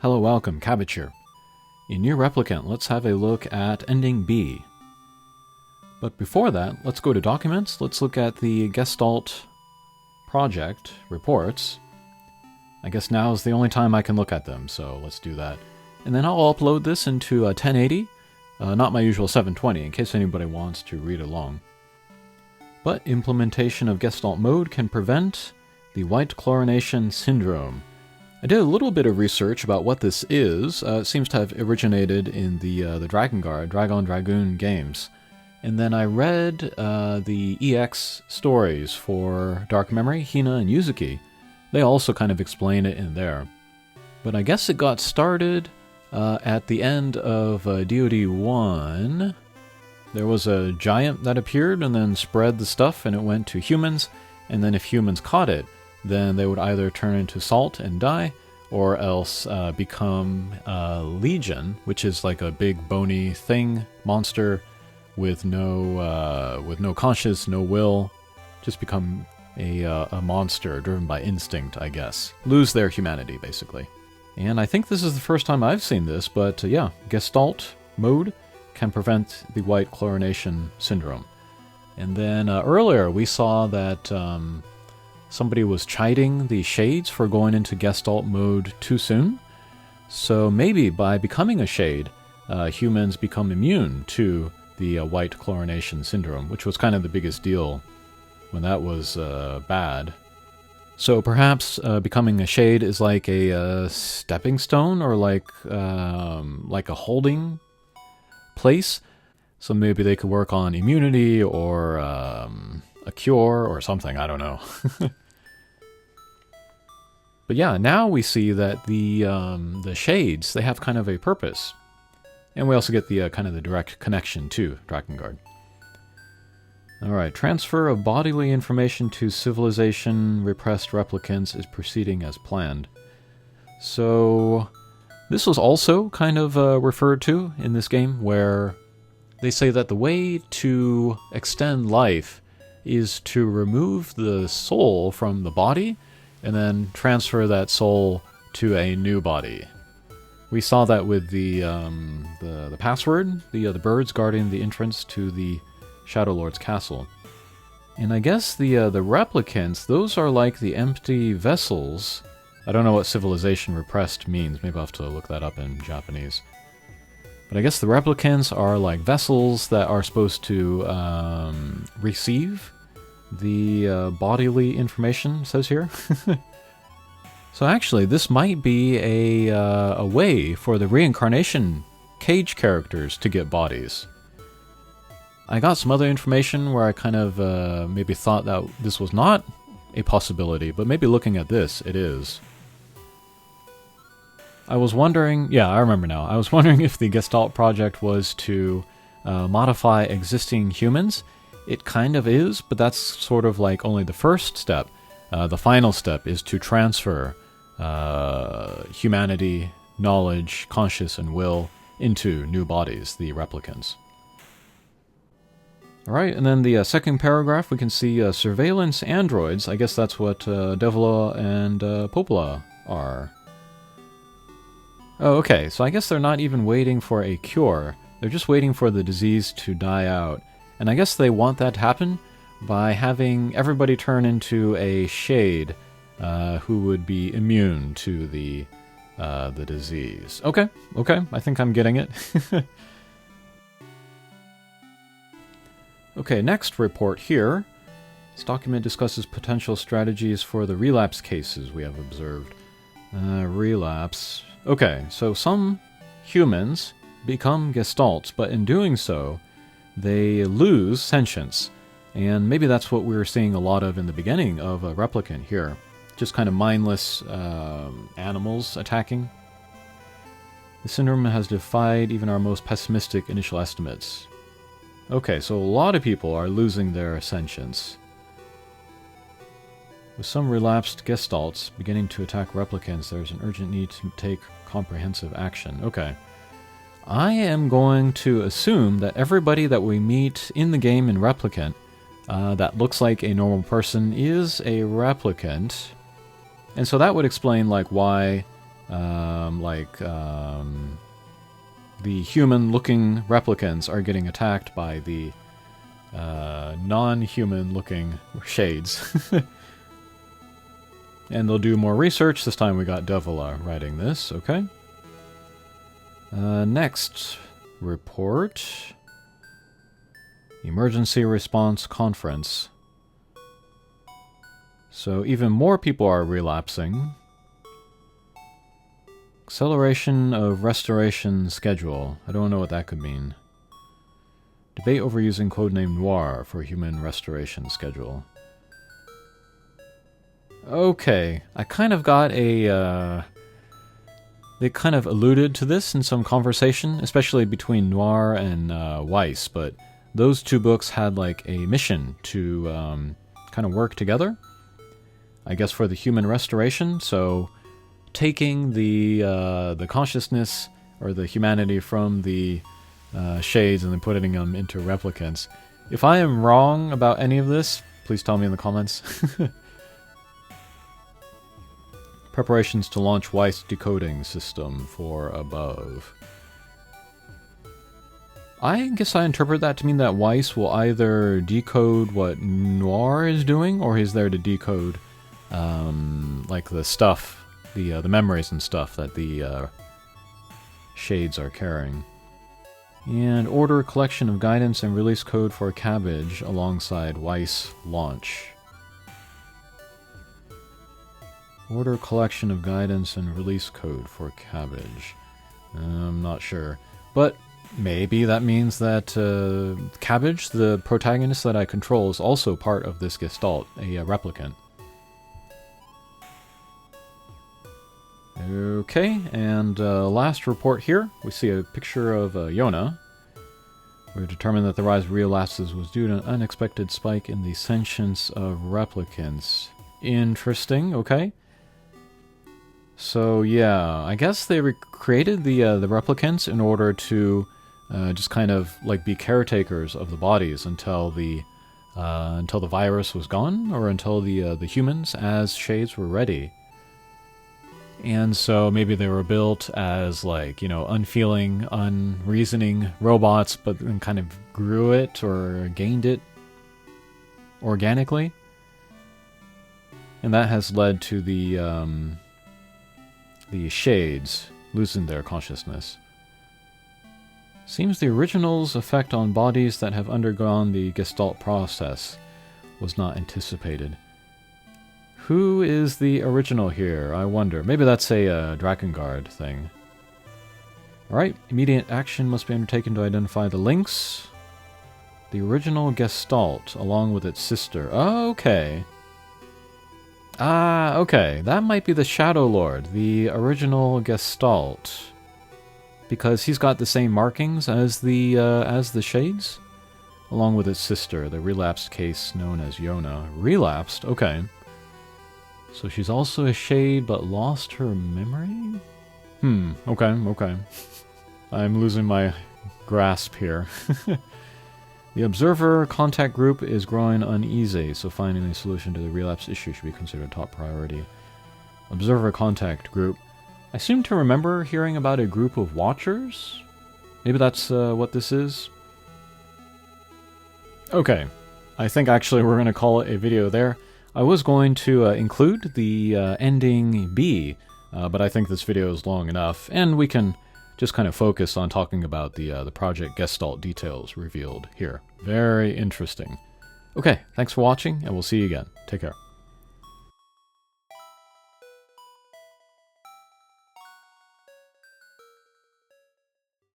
Hello, welcome, Cabbage here. In Nier Replicant, let's have a look at Ending B. But before that, let's go to Documents, let's look at the Gestalt project reports. I guess now is the only time I can look at them, so let's do that. And then I'll upload this into 1080, not my usual 720, in case anybody wants to read along. But implementation of Gestalt mode can prevent the white chlorination syndrome. I did a little bit of research about what this is. It seems to have originated in the Dragon Dragoon games. And then I read the EX stories for Dark Memory, Hina, and Yuzuki. They also kind of explain it in there. But I guess it got started at the end of DoD 1. There was a giant that appeared and then spread the stuff, and it went to humans. And then if humans caught it, then they would either turn into salt and die, or else become Legion, which is like a big bony thing, monster with no conscience, no will, just become a monster driven by instinct, I guess. Lose their humanity, basically. And I think this is the first time I've seen this, but yeah, Gestalt mode can prevent the white chlorination syndrome. And then earlier we saw that somebody was chiding the Shades for going into Gestalt mode too soon. So maybe by becoming a Shade, humans become immune to the white chlorination syndrome, which was kind of the biggest deal when that was bad. So perhaps becoming a Shade is like a stepping stone, or like a holding place. So maybe they could work on immunity or a cure or something, I don't know. But yeah, now we see that the Shades, they have kind of a purpose. And we also get the kind of the direct connection to Drakengard. Alright, transfer of bodily information to civilization repressed replicants is proceeding as planned. So this was also kind of referred to in this game, where they say that the way to extend life is to remove the soul from the body and then transfer that soul to a new body. We saw that with the password, the birds guarding the entrance to the Shadow Lord's castle. And I guess the replicants, those are like the empty vessels. I don't know what civilization repressed means. Maybe I'll have to look that up in Japanese. But I guess the replicants are like vessels that are supposed to receive the bodily information, it says here. So actually, this might be a way for the reincarnation cage characters to get bodies. I got some other information where I kind of maybe thought that this was not a possibility, but maybe looking at this, it is. I was wondering, yeah, I remember now. I was wondering if the Gestalt project was to modify existing humans. It kind of is, but that's sort of like only the first step. The final step is to transfer humanity, knowledge, conscience, and will into new bodies, the replicants. Alright, and then the second paragraph, we can see surveillance androids. I guess that's what Devola and Popola are. Oh, okay, so I guess they're not even waiting for a cure. They're just waiting for the disease to die out. And I guess they want that to happen by having everybody turn into a Shade who would be immune to the disease. Okay, I think I'm getting it. Okay, next report here. This document discusses potential strategies for the relapse cases we have observed. Relapse. Okay, so some humans become Gestalts, but in doing so, they lose sentience. And maybe that's what we were seeing a lot of in the beginning of a Replicant here. Just kind of mindless animals attacking. The syndrome has defied even our most pessimistic initial estimates. Okay, so a lot of people are losing their sentience. With some relapsed Gestalts beginning to attack replicants, there's an urgent need to take comprehensive action. Okay. I am going to assume that everybody that we meet in the game in Replicant that looks like a normal person is a replicant. And so that would explain like why the human-looking replicants are getting attacked by the non-human-looking shades. And they'll do more research. This time we got Devola writing this, okay? Next report. Emergency Response Conference. So even more people are relapsing. Acceleration of restoration schedule. I don't know what that could mean. Debate over using codename Noir for human restoration schedule. Okay, I kind of got a... they kind of alluded to this in some conversation, especially between Noir and Weiss, but those two books had like a mission to kind of work together. I guess for the human restoration, so taking the consciousness or the humanity from the shades and then putting them into replicants. If I am wrong about any of this, please tell me in the comments. Preparations to launch Weiss decoding system for above. I guess I interpret that to mean that Weiss will either decode what Noir is doing, or he's there to decode like the stuff, the memories and stuff that the shades are carrying. And order collection of guidance and release code for Cabbage alongside Weiss launch. Order collection of guidance and release code for Cabbage. I'm not sure. But maybe that means that Cabbage, the protagonist that I control, is also part of this Gestalt, a replicant. Okay, and last report here, we see a picture of Yona. We've determined that the rise of relapses was due to an unexpected spike in the sentience of replicants. Interesting, okay. So yeah, I guess they created the replicants in order to just kind of like be caretakers of the bodies until the virus was gone, or until the humans as shades were ready. And so maybe they were built as like, you know, unfeeling, unreasoning robots, but then kind of grew it or gained it organically. And that has led to the shades losing their consciousness. Seems the original's effect on bodies that have undergone the Gestalt process was not anticipated. Who is the original here, I wonder? Maybe that's a Drakengard thing. Alright, immediate action must be undertaken to identify the links. The original Gestalt, along with its sister. Oh, okay. Ah, okay. That might be the Shadow Lord, the original Gestalt. Because he's got the same markings as the shades, along with its sister, the relapsed case known as Yona. Relapsed? Okay. So she's also a shade, but lost her memory? Okay. I'm losing my grasp here. The Observer contact group is growing uneasy, so finding a solution to the relapse issue should be considered top priority. Observer contact group. I seem to remember hearing about a group of watchers? Maybe that's what this is? Okay. I think actually we're going to call it a video there. I was going to include the ending B, but I think this video is long enough, and we can just kind of focus on talking about the Project Gestalt details revealed here. Very interesting. Okay, thanks for watching, and we'll see you again. Take care.